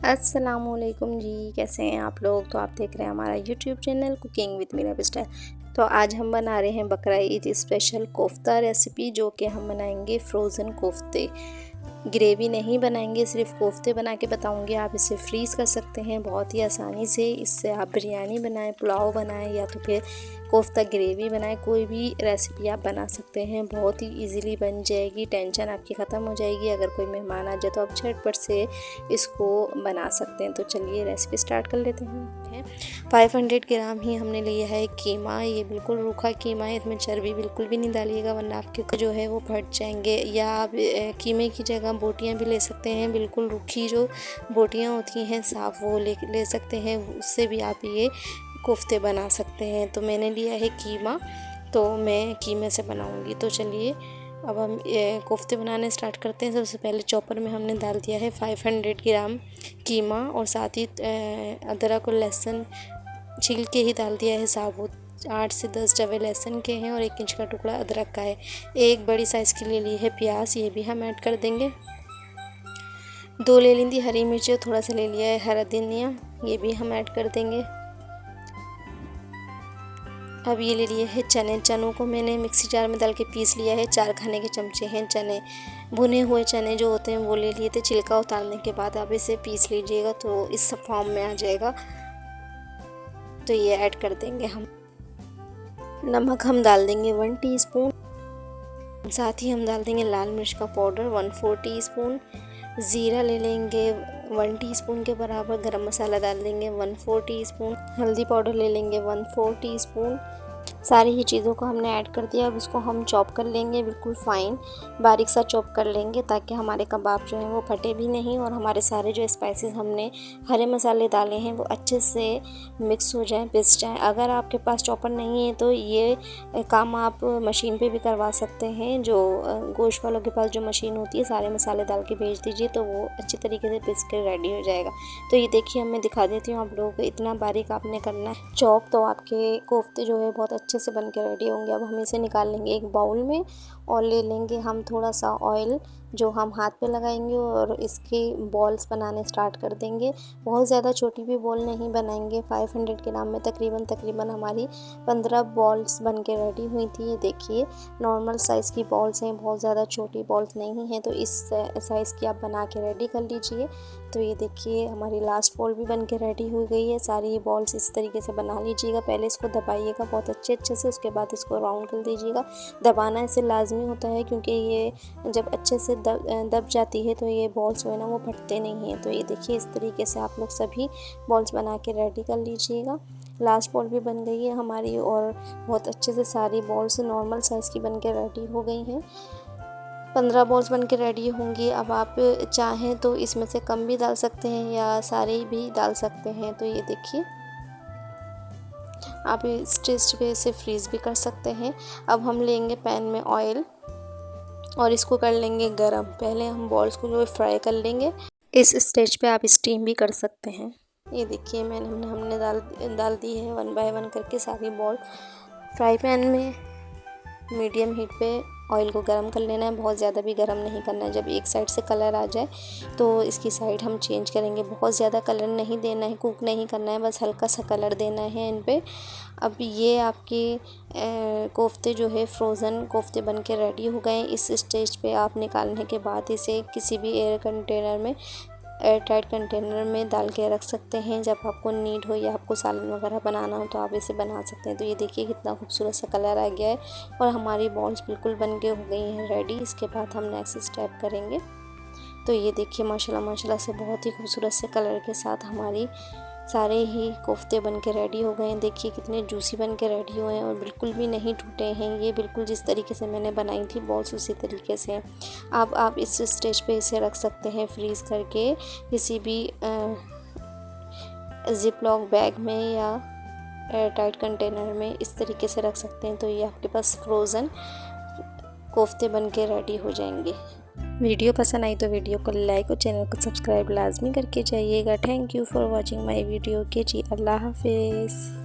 अस्सलामुअलैकुम जी, कैसे हैं आप लोग। तो आप देख रहे हैं हमारा YouTube channel cooking with Meera style. तो आज हम बना रहे हैं बकरा ईद स्पेशल कोफ्ता रेसिपी, जो कि हम बनाएंगे फ्रोज़न कोफ्ते। ग्रेवी नहीं बनाएंगे, सिर्फ कोफ्ते बना के बताऊंगी। आप इसे फ्रीज़ कर सकते हैं बहुत ही आसानी से। इससे आप बिरयानी बनाएं, पुलाव बनाएं या तो फिर कोफ्ता ग्रेवी बनाएं, कोई भी रेसिपी आप बना सकते हैं। बहुत ही इजीली बन जाएगी, टेंशन आपकी ख़त्म हो जाएगी। अगर कोई मेहमान आ जाए तो आप झटपट से इसको बना सकते हैं। तो चलिए रेसिपी स्टार्ट कर लेते हैं। 500 ग्राम ही हमने लिया है कीमा। ये बिल्कुल रूखा कीमा है, इसमें चर्बी बिल्कुल भी नहीं डालिएगा वरना आपके जो है वो फट जाएंगे। या आप कीमे की जगह बोटियां भी ले सकते हैं, बिल्कुल रूखी जो बोटियां होती हैं साफ़, वो ले सकते हैं। उससे भी आप ये कोफ्ते बना सकते हैं। तो मैंने लिया है कीमा, तो मैं कीमे से बनाऊंगी। तो चलिए अब हम कोफ्ते बनाने स्टार्ट करते हैं। सबसे पहले चॉपर में हमने डाल दिया है 500 ग्राम कीमा, और साथ ही अदरक और लहसुन छील के ही डाल दिया है साबुत। 8 से 10 जवे लहसुन के हैं और 1 इंच का टुकड़ा अदरक का है। एक बड़ी साइज़ के लिए ली है प्याज, ये भी हम ऐड कर देंगे। 2 ले ली थी हरी मिर्च, थोड़ा सा ले लिया है हरा धनिया, ये भी हम ऐड कर देंगे। अब ये ले लिए है चने। चनों को मैंने मिक्सी जार में डाल के पीस लिया है। 4 खाने के चमचे हैं चने। भुने हुए चने जो होते हैं वो ले लिए थे। छिलका उतारने के बाद आप इसे पीस लीजिएगा तो इस फॉर्म में आ जाएगा। तो ये ऐड कर देंगे हम। नमक हम डाल देंगे 1 टीस्पून। साथ ही हम डाल देंगे लाल मिर्च का पाउडर 1/4 टीस्पून। ज़ीरा ले लेंगे 1 टीस्पून के बराबर। गरम मसाला डाल देंगे 1/4 टीस्पून। हल्दी पाउडर ले लेंगे 1/4 टीस्पून। सारी ही चीज़ों को हमने ऐड कर दिया। अब इसको हम चॉप कर लेंगे, बिल्कुल फ़ाइन बारीक सा चॉप कर लेंगे, ताकि हमारे कबाब जो हैं वो फटे भी नहीं और हमारे सारे जो स्पाइसेस हमने हरे मसाले डाले हैं वो अच्छे से मिक्स हो जाएं, पिस जाएं। अगर आपके पास चॉपर नहीं है तो ये काम आप मशीन पे भी करवा सकते हैं। जो गोश्त वालों के पास जो मशीन होती है, सारे मसाले डाल के भेज दीजिए तो वो अच्छी तरीके से पिस के रेडी हो जाएगा। तो ये देखिए, मैं दिखा देती हूँ आप लोगों को। इतना बारीक आपने करना है चॉप, तो आपके कोफ्ते जो है बहुत अच्छे से बन के रेडी होंगे। अब हम इसे निकाल लेंगे एक बाउल में और ले लेंगे हम थोड़ा सा ऑयल, जो हम हाथ पे लगाएंगे और इसकी बॉल्स बनाने स्टार्ट कर देंगे। बहुत ज़्यादा छोटी भी बॉल नहीं बनाएंगे। 500 ग्राम में तकरीबन हमारी 15 बॉल्स बन के रेडी हुई थी। ये देखिए, नॉर्मल साइज़ की बॉल्स हैं, बहुत ज़्यादा छोटी बॉल्स नहीं हैं। तो इस साइज़ की आप बना के रेडी कर लीजिए। तो ये देखिए, हमारी लास्ट बॉल भी बन के रेडी हो गई है। सारी बॉल्स इस तरीके से बना लीजिएगा। पहले इसको दबाइएगा बहुत अच्छे से, उसके बाद इसको राउंड कर दीजिएगा। दबाना इसे लाजमी होता है, क्योंकि ये जब अच्छे से दब जाती है तो ये बॉल्स जो है ना वो फटते नहीं हैं। तो ये देखिए, इस तरीके से आप लोग सभी बॉल्स बना के रेडी कर लीजिएगा। लास्ट बॉल भी बन गई है हमारी, और बहुत अच्छे से सारी बॉल्स नॉर्मल साइज़ की बन के रेडी हो गई हैं। 15 बॉल्स बन के रेडी होंगी। अब आप चाहें तो इसमें से कम भी डाल सकते हैं या सारे भी डाल सकते हैं। तो ये देखिए, आप इस स्टेज पे इसे फ्रीज़ भी कर सकते हैं। अब हम लेंगे पैन में ऑयल और इसको कर लेंगे गरम। पहले हम बॉल्स को जो है फ्राई कर लेंगे। इस स्टेज पे आप स्टीम भी कर सकते हैं। ये देखिए, हमने डाल दी है 1 बाय 1 करके सारी बॉल। फ्राई पैन में मीडियम हीट पे ऑयल को गरम कर लेना है। बहुत ज़्यादा भी गरम नहीं करना है। जब एक साइड से कलर आ जाए तो इसकी साइड हम चेंज करेंगे। बहुत ज़्यादा कलर नहीं देना है, कुक नहीं करना है, बस हल्का सा कलर देना है इन पे। अब ये आपके कोफ्ते जो है फ्रोज़न कोफ्ते बन के रेडी हो गए। इस स्टेज पे आप निकालने के बाद इसे किसी भी एयर टाइट कंटेनर में डाल के रख सकते हैं। जब आपको नीड हो या आपको सालन वगैरह बनाना हो तो आप इसे बना सकते हैं। तो ये देखिए, कितना खूबसूरत सा कलर आ गया है और हमारी बॉल्स बिल्कुल बन के हो गई हैं रेडी। इसके बाद हम नेक्स्ट स्टेप करेंगे। तो ये देखिए, माशाल्लाह से बहुत ही खूबसूरत से कलर के साथ हमारी सारे ही कोफ्ते बन के रेडी हो गए हैं। देखिए कितने जूसी बन के रेडी हुए हैं और बिल्कुल भी नहीं टूटे हैं। ये बिल्कुल जिस तरीके से मैंने बनाई थी बॉल्स, उसी तरीके से। अब आप इस स्टेज पे इसे रख सकते हैं फ्रीज़ करके किसी भी ज़िप लॉक बैग में या एयर टाइट कंटेनर में, इस तरीके से रख सकते हैं। तो ये आपके पास फ्रोज़न कोफ्ते बन के रेडी हो जाएंगे। वीडियो पसंद आई तो वीडियो को लाइक और चैनल को सब्सक्राइब लाजमी करके जाइएगा। Thank you for watching my video के जी। अल्लाह हाफिज़।